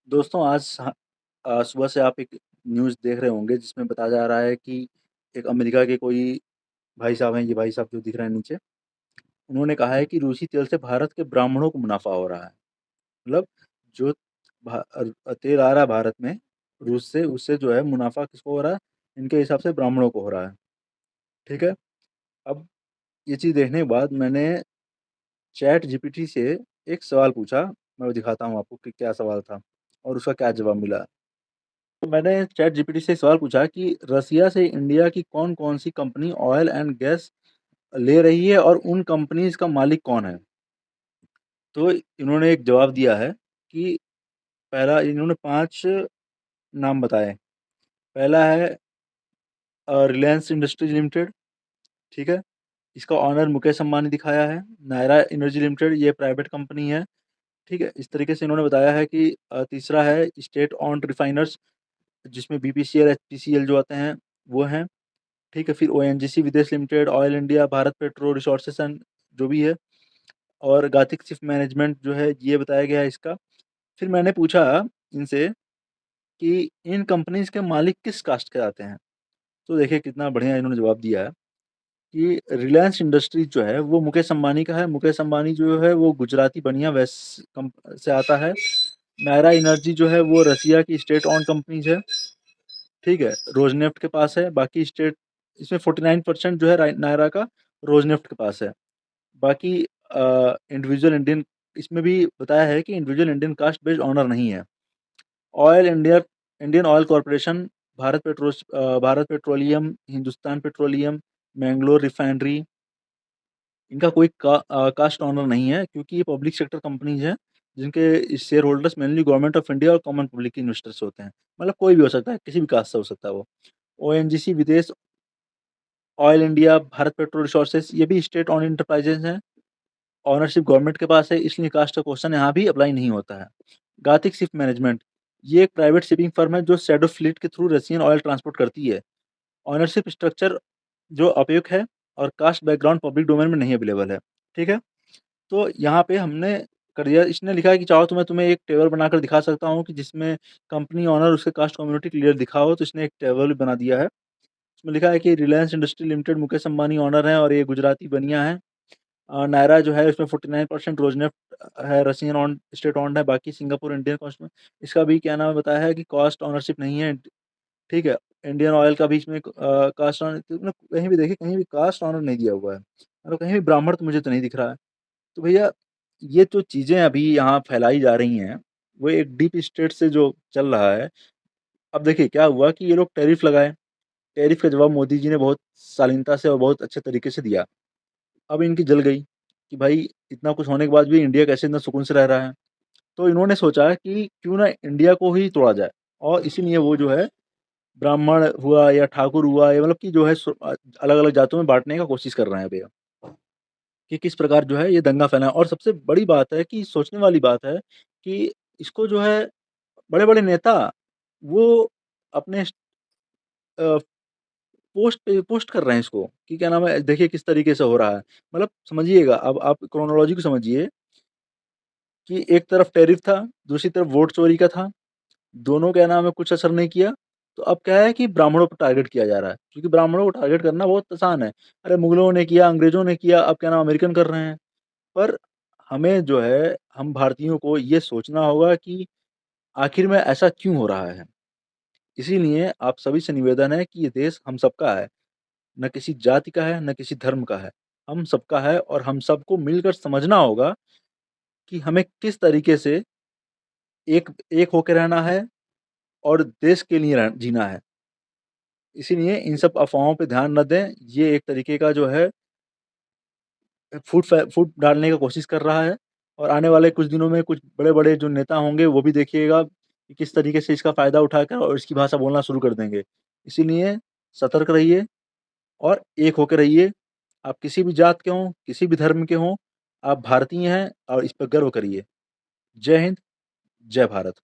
दोस्तों सुबह से आप एक न्यूज़ देख रहे होंगे जिसमें बताया जा रहा है कि एक अमेरिका के कोई भाई साहब हैं, ये भाई साहब जो दिख रहे हैं नीचे, उन्होंने कहा है कि रूसी तेल से भारत के ब्राह्मणों को मुनाफ़ा हो रहा है। मतलब जो तेल आ रहा है भारत में रूस से, उससे जो है मुनाफ़ा किसको हो रहा है? इनके हिसाब से ब्राह्मणों को हो रहा है। ठीक है? अब ये चीज़ देखने के बाद मैंने चैट जीपीटी से एक सवाल पूछा, मैं वो दिखाता हूँ आपको कि क्या सवाल था और उसका क्या जवाब मिला। तो मैंने चैट जीपीटी से सवाल पूछा कि रसिया से इंडिया की कौन-कौन सी कंपनी ऑयल एंड गैस ले रही है और उन कंपनीज़ का मालिक कौन है? तो इन्होंने एक जवाब दिया है कि पहला इन्होंने 5 नाम बताए। पहला है रिलायंस इंडस्ट्रीज़ लिमिटेड, ठीक है? इसका ओनर मुकेश अंबानी दिखाया है। नायरा एनर्जी लिमिटेड ये प्राइवेट कंपनी है, ठीक है? इस तरीके से इन्होंने बताया है कि तीसरा है स्टेट ओन्ड रिफाइनर्स जिसमें बीपीसीएल, एचपीसीएल जो आते हैं, वो हैं। ठीक है, फिर ओएनजीसी विदेश limited, oil India, Bharat petro resources and जो भी है और गातिक शिप मैनेजमेंट जो है ये बताया गया है इसका। फिर मैंने पूछा इनसे कि इन कंपनीज़ के मालिक किस कास्ट के आते हैं? तो देखिए कितना बढ़िया इन्होंने जवाब दिया है कि रिलायंस इंडस्ट्रीज़ जो है वो मुकेश अंबानी का है। मुकेश अंबानी जो है वो गुजराती बनिया वैस कम से आता है। नायरा एनर्जी जो है वो रसिया की स्टेट ओन्ड कंपनीज़ है। ठीक है, रोज़नेफ्ट के पास है, बाकी स्टेट इसमें 49% जो है नायरा का रोज़नेफ्ट के पास है। बाकी इंडिविजुअल इंडियन इसमें भी बताया है कि individual Indian caste based owner नहीं है। Oil India Indian oil corporation, Bharat petroleum, Hindustan petroleum, Mangalore refinery इनका कोई कास्ट ओनर नहीं है क्योंकि ये पब्लिक सेक्टर कंपनीज़ हैं, जिनके share holders mainly government of India और कॉमन पब्लिक के इन्वेस्टर्स होते हैं। मतलब कोई भी हो सकता है, किसी भी कास्ट से हो सकता है वो। ओएनजीसी विदेश, oil India, Bharat petro resources ये भी स्टेट ओन्ड एंटरप्राइजेज़ हैं। ओनरशिप गवर्नमेंट के पास है इसलिए कास्ट का क्वेश्चन यहाँ भी अप्लाई नहीं होता है। गातिक शिप मैनेजमेंट ये एक प्राइवेट शिपिंग फर्म है जो शैडो फ्लीट के थ्रू रशियन ऑयल ट्रांसपोर्ट करती है। ओनरशिप स्ट्रक्चर जो अपायुक्त है और कास्ट बैकग्राउंड पब्लिक डोमेन में नहीं अवेलेबल है। ठीक है? तो यहाँ पे हमने कर दिया इसने लिखा है कि चाहो तो मैं तुम्हें एक टेबल बनाकर दिखा सकता हूँ कि जिसमें कंपनी ओनर उसके कास्ट कम्युनिटी क्लियर दिखा हो, तो इसने एक टेबल भी बना दिया है। इसमें लिखा है कि Reliance industry limited Mukesh Ambani owner हैं और ये गुजराती बनिया हैं। नायरा जो है उसमें 49% रोज़नेफ्ट है, रशियन ओन्ड स्टेट ओन्ड है, बाकी सिंगापुर इंडियन कॉस्ट में इसका भी क्या नाम है बताया है कि कास्ट ओनरशिप नहीं है, ठीक है? इंडियन ऑयल का भी इसमें कास्ट ऑनर मतलब कहीं भी देखिए कहीं भी कास्ट ऑनर नहीं दिया हुआ है। मतलब कहीं भी ब्राह्मण तो मुझे तो नहीं दिख रहा है। तो भैया ये जो चीज़ें अभी यहाँ फैलाई जा रही हैं, वो एक डीप स्टेट से जो चल रहा है। अब देखिए क्या हुआ कि ये लोग टैरिफ लगाए, टैरिफ का जवाब मोदी जी ने बहुत शालीनता से और बहुत अच्छे तरीके से दिया। अब इनकी जल गई कि भाई इतना कुछ होने के बाद भी इंडिया कैसे इतना सुकून से रह रहा है। तो इन्होंने सोचा कि क्यों ना इंडिया को ही तोड़ा जाए और इसीलिए वो जो है ब्राह्मण हुआ या ठाकुर हुआ या मतलब कि जो है अलग-अलग जातों में बाँटने का कोशिश कर रहे हैं भैया, कि किस प्रकार जो है ये दंगा फैलाएँ और सबसे बड़ी बात है कि सोचने वाली बात है कि इसको जो है बड़े-बड़े नेता वो अपने अ, पोस्ट कर रहे हैं इसको कि क्या नाम है देखिए किस तरीके से हो रहा है। मतलब समझिएगा अब आप क्रोनोलॉजी को समझिए कि एक तरफ टैरिफ था, दूसरी तरफ वोट चोरी का था। दोनों क्या नाम है कुछ असर नहीं किया। तो अब क्या है कि ब्राह्मणों पर टारगेट किया जा रहा है, क्योंकि ब्राह्मणों को टारगेट करना बहुत आसान है। अरे मुगलों ने किया, अंग्रेज़ों ने किया, अब क्या नाम अमेरिकन कर रहे हैं। पर हमें जो है हम भारतीयों को ये सोचना होगा कि आखिर में ऐसा क्यों हो रहा है? इसीलिए आप सभी से निवेदन है कि ये देश हम सबका है, ना किसी जाति का है, ना किसी धर्म का है। हम सबका है और हम सबको मिलकर समझना होगा कि हमें किस तरीके से एक एक होके रहना है और देश के लिए जीना है। इसीलिए इन सब अफ़वाहों पे ध्यान ना दें। ये एक तरीके का जो है फूट डालने का कोशिश कर रहा है और आने वाले कुछ दिनों में कुछ बड़े-बड़े जो नेता होंगे वो भी देखिएगा कि किस तरीके से इसका फ़ायदा उठाकर और इसकी भाषा बोलना शुरू कर देंगे। इसीलिए सतर्क रहिए और एक होके रहिए। आप किसी भी जात के हों, किसी भी धर्म के हों, आप भारतीय हैं और इस पे गर्व करिए। जय हिंद, जय भारत।